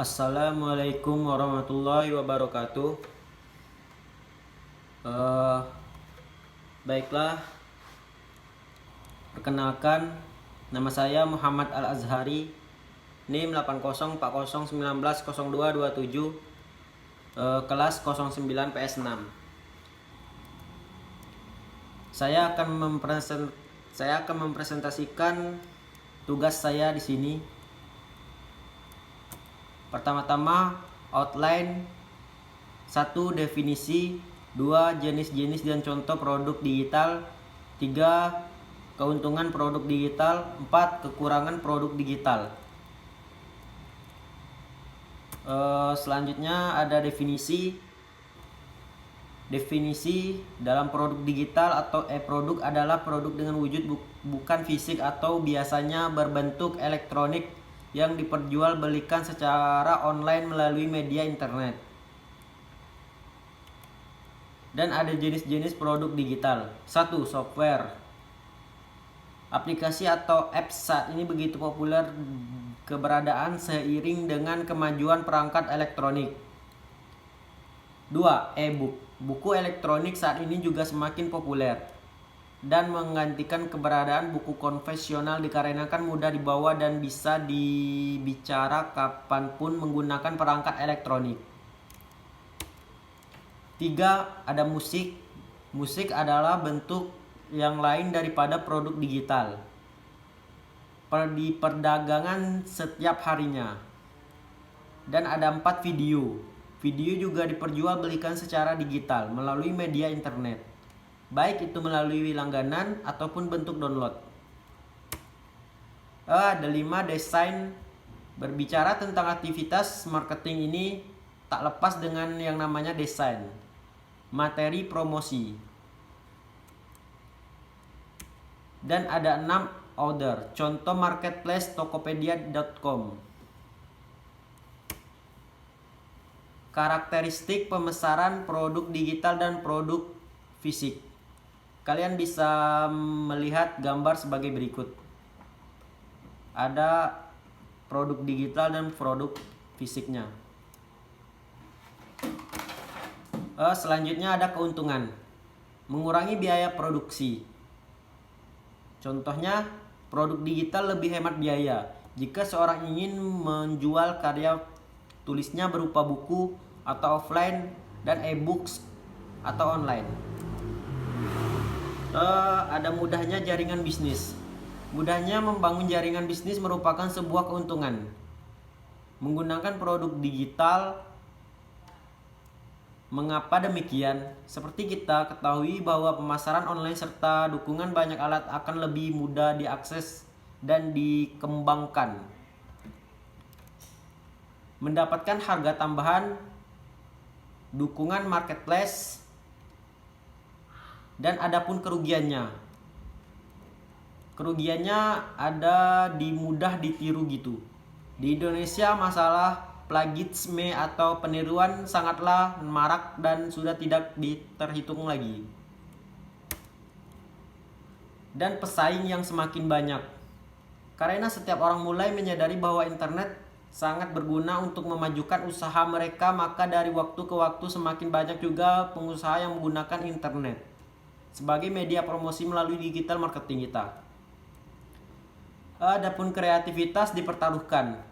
Assalamualaikum warahmatullahi wabarakatuh. Eh, Baiklah, perkenalkan, nama saya Muhammad Al-Azhari, NIM 8040190227, kelas 09 PS6. Saya akan mempresentasikan tugas saya di sini. Pertama-tama, outline. 1. Definisi. 2. Jenis-jenis dan contoh produk digital. 3. Keuntungan produk digital. 4. Kekurangan produk digital. Selanjutnya ada definisi. Definisi dalam produk digital atau e-produk adalah produk dengan wujud bukan fisik atau biasanya berbentuk elektronik yang diperjualbelikan secara online melalui media internet. Dan ada jenis-jenis produk digital. 1. Software. Aplikasi atau apps saat ini begitu populer keberadaan seiring dengan kemajuan perangkat elektronik. 2. E-book. Buku elektronik saat ini juga semakin populer dan menggantikan keberadaan buku konvensional dikarenakan mudah dibawa dan bisa dibicara kapanpun menggunakan perangkat elektronik. 3. Ada musik. Musik adalah bentuk yang lain daripada produk digital di perdagangan setiap harinya. Dan ada 4. Video. Video juga diperjualbelikan secara digital melalui media internet, baik itu melalui langganan ataupun bentuk download. Ada 5. Desain. Berbicara tentang aktivitas marketing ini tak lepas dengan yang namanya desain. Materi promosi. Dan ada 6. Order. Contoh marketplace tokopedia.com. Karakteristik pemesaran produk digital dan produk fisik. Kalian bisa melihat gambar sebagai berikut. Ada produk digital dan produk fisiknya. Selanjutnya ada keuntungan. Mengurangi biaya produksi. Contohnya, produk digital lebih hemat biaya jika seorang ingin menjual karya tulisnya berupa buku atau offline dan e-books atau online. Ada mudahnya jaringan bisnis. Mudahnya membangun jaringan bisnis merupakan sebuah keuntungan. Menggunakan produk digital. Mengapa demikian? Seperti kita ketahui bahwa pemasaran online serta dukungan banyak alat akan lebih mudah diakses dan dikembangkan. Mendapatkan harga tambahan, dukungan marketplace, dan adapun kerugiannya. Kerugiannya ada di mudah ditiru gitu. Di Indonesia masalah plagiarisme atau peniruan sangatlah marak dan sudah tidak terhitung lagi. Dan pesaing yang semakin banyak. Karena setiap orang mulai menyadari bahwa internet sangat berguna untuk memajukan usaha mereka, maka dari waktu ke waktu semakin banyak juga pengusaha yang menggunakan internet sebagai media promosi melalui digital marketing kita. Adapun kreativitas dipertaruhkan.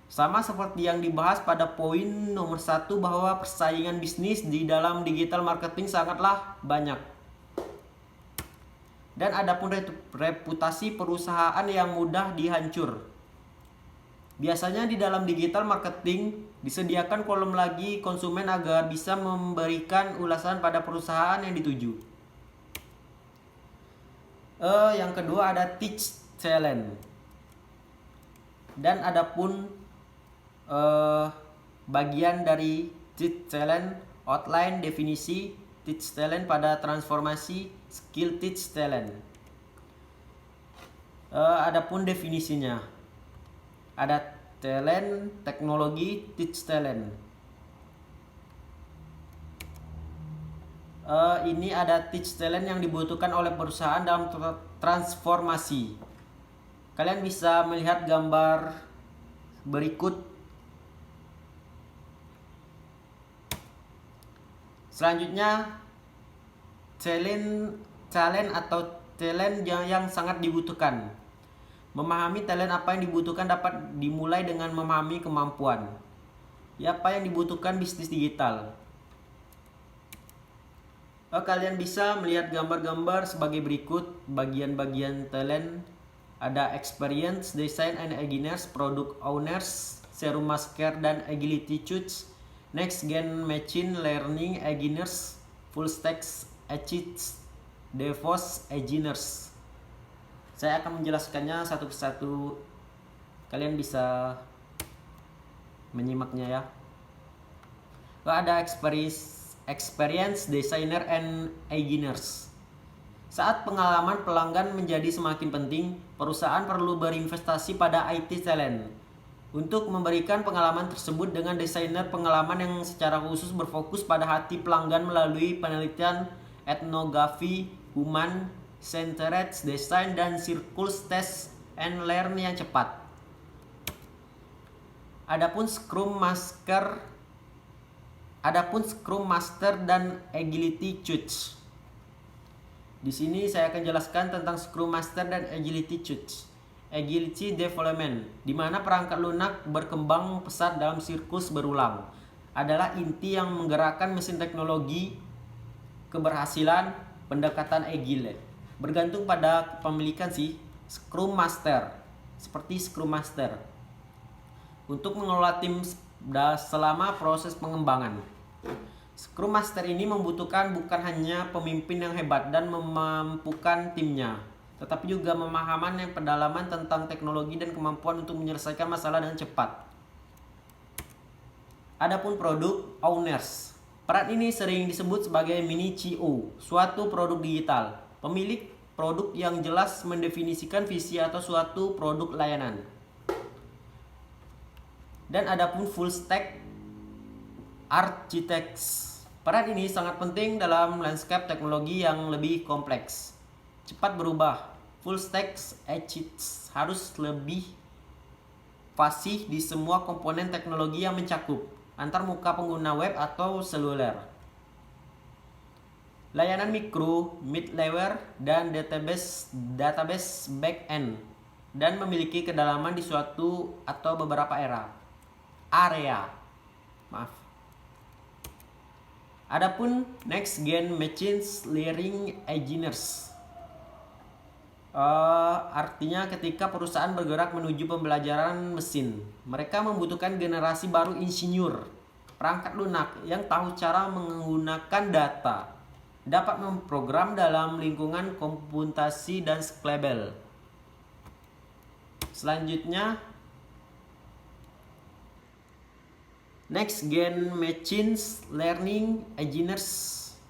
Sama seperti yang dibahas pada poin nomor 1 bahwa persaingan bisnis di dalam digital marketing sangatlah banyak. Dan adapun reputasi perusahaan yang mudah dihancur. Biasanya di dalam digital marketing disediakan kolom lagi konsumen agar bisa memberikan ulasan pada perusahaan yang dituju. Yang kedua ada teach challenge. Dan adapun bagian dari teach challenge, outline, definisi, teach challenge pada transformasi, skill teach challenge. Adapun definisinya, ada talent, teknologi, teach talent. Ini ada teach talent yang dibutuhkan oleh perusahaan dalam transformasi. Kalian bisa melihat gambar berikut Selanjutnya, talent atau talent yang sangat dibutuhkan. Memahami talent apa yang dibutuhkan dapat dimulai dengan memahami kemampuan. Apa yang dibutuhkan bisnis digital. Kalian bisa melihat gambar-gambar sebagai berikut. Bagian-bagian talent ada experience, design and engineers, product owners, serum masker dan agility coach, next gen machine learning engineers, full stack agents, DevOps engineers. Saya akan menjelaskannya satu persatu. Kalian bisa menyimaknya ya. Ada experience designer and engineers. Saat pengalaman pelanggan menjadi semakin penting, perusahaan perlu berinvestasi pada IT talent untuk memberikan pengalaman tersebut dengan desainer pengalaman yang secara khusus berfokus pada hati pelanggan melalui penelitian etnografi, human centered design dan circles test and learn yang cepat. Adapun Scrum Master dan Agility Coach. Di sini saya akan jelaskan tentang Scrum Master dan Agility Coach. Agility Development, di mana perangkat lunak berkembang pesat dalam siklus berulang, adalah inti yang menggerakkan mesin teknologi. Keberhasilan pendekatan agile bergantung pada kepemilikan Scrum Master, seperti Scrum Master, untuk mengelola tim selama proses pengembangan. Scrum Master ini membutuhkan bukan hanya pemimpin yang hebat dan memampukan timnya, tetapi juga pemahaman yang pendalaman tentang teknologi dan kemampuan untuk menyelesaikan masalah dengan cepat. Adapun product owners, peran ini sering disebut sebagai mini CEO, suatu produk digital. Pemilik produk yang jelas mendefinisikan visi atau suatu produk layanan. Dan adapun full stack architects, peran ini sangat penting dalam landscape teknologi yang lebih kompleks, cepat berubah. Full stack architects harus lebih fasih di semua komponen teknologi yang mencakup antar muka pengguna web atau seluler, layanan mikro, mid-layer, dan database back-end, dan memiliki kedalaman di suatu atau beberapa area. Adapun next gen machine learning engineers, artinya ketika perusahaan bergerak menuju pembelajaran mesin, mereka membutuhkan generasi baru insinyur perangkat lunak yang tahu cara menggunakan data, dapat memprogram dalam lingkungan komputasi dan scalable. Selanjutnya, next gen machine learning engineers,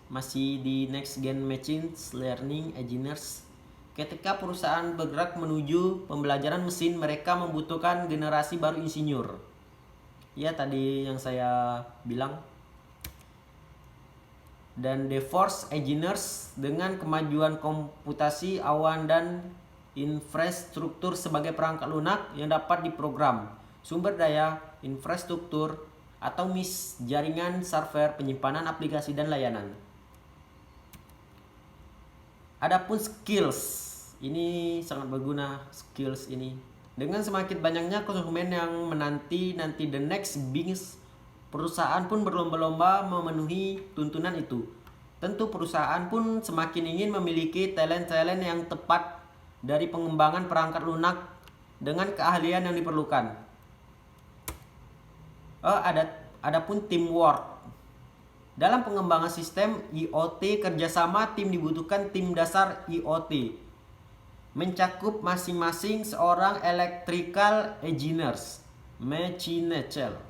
masih di next gen machine learning engineers. Ketika perusahaan bergerak menuju pembelajaran mesin, mereka membutuhkan generasi baru insinyur. Ya, tadi yang saya bilang. Dan DevOps engineers dengan kemajuan komputasi awan dan infrastruktur sebagai perangkat lunak yang dapat diprogram, sumber daya, infrastruktur, atau jaringan server, penyimpanan aplikasi dan layanan. Adapun skills, ini sangat berguna skills ini. Dengan semakin banyaknya konsumen yang menanti the next big, perusahaan pun berlomba-lomba memenuhi tuntunan itu. Tentu perusahaan pun semakin ingin memiliki talent-talent yang tepat dari pengembangan perangkat lunak dengan keahlian yang diperlukan. Adapun teamwork. Dalam pengembangan sistem IoT, kerjasama tim dibutuhkan. Tim dasar IoT mencakup masing-masing seorang electrical engineers, mechanical,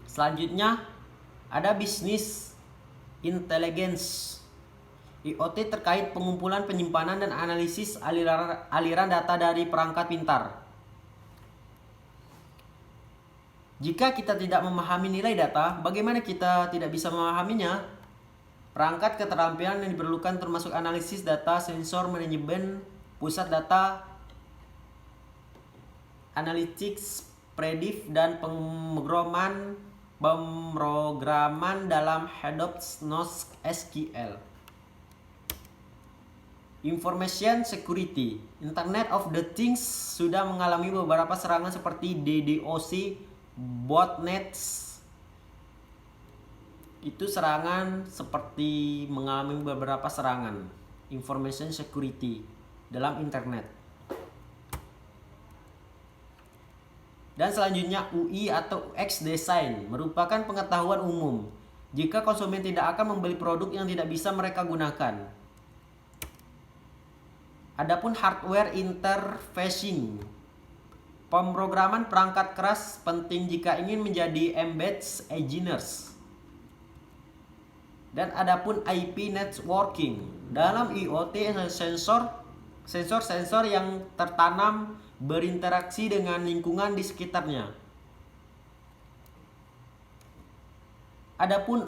selanjutnya ada business intelligence. IoT terkait pengumpulan, penyimpanan, dan analisis aliran data dari perangkat pintar. Jika kita tidak memahami nilai data, bagaimana kita tidak bisa memahaminya? Perangkat keterampilan yang diperlukan termasuk analisis data, sensor, manajemen pusat data, analytics, predict dan pemrograman dalam Hadoop NoSQL. Information security. Internet of the Things sudah mengalami beberapa serangan seperti DDoS, botnets. Itu serangan seperti mengalami beberapa serangan information security dalam internet. Dan selanjutnya UI atau UX design merupakan pengetahuan umum jika konsumen tidak akan membeli produk yang tidak bisa mereka gunakan. Adapun hardware interfacing, pemrograman perangkat keras penting jika ingin menjadi embedded engineers. Dan adapun IP networking, dalam IoT sensor yang tertanam berinteraksi dengan lingkungan di sekitarnya. Adapun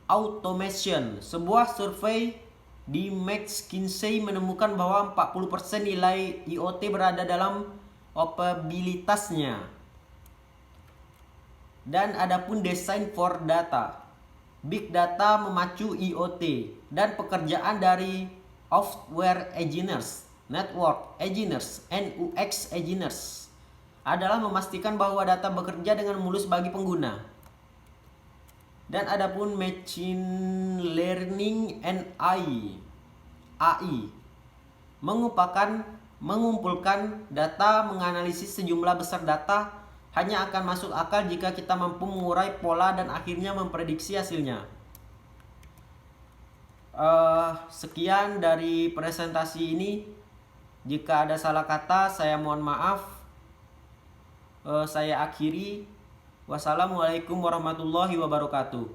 automation, sebuah survei di McKinsey menemukan bahwa 40% nilai IoT berada dalam operabilitasnya. Dan adapun design for data, big data memacu IoT dan pekerjaan dari software engineers, network engineers, and UX engineers adalah memastikan bahwa data bekerja dengan mulus bagi pengguna. Dan adapun machine learning and AI mengumpulkan data, menganalisis sejumlah besar data hanya akan masuk akal jika kita mampu mengurai pola dan akhirnya memprediksi hasilnya. Sekian dari presentasi ini. Jika ada salah kata, saya mohon maaf. Saya akhiri. Wassalamualaikum warahmatullahi wabarakatuh.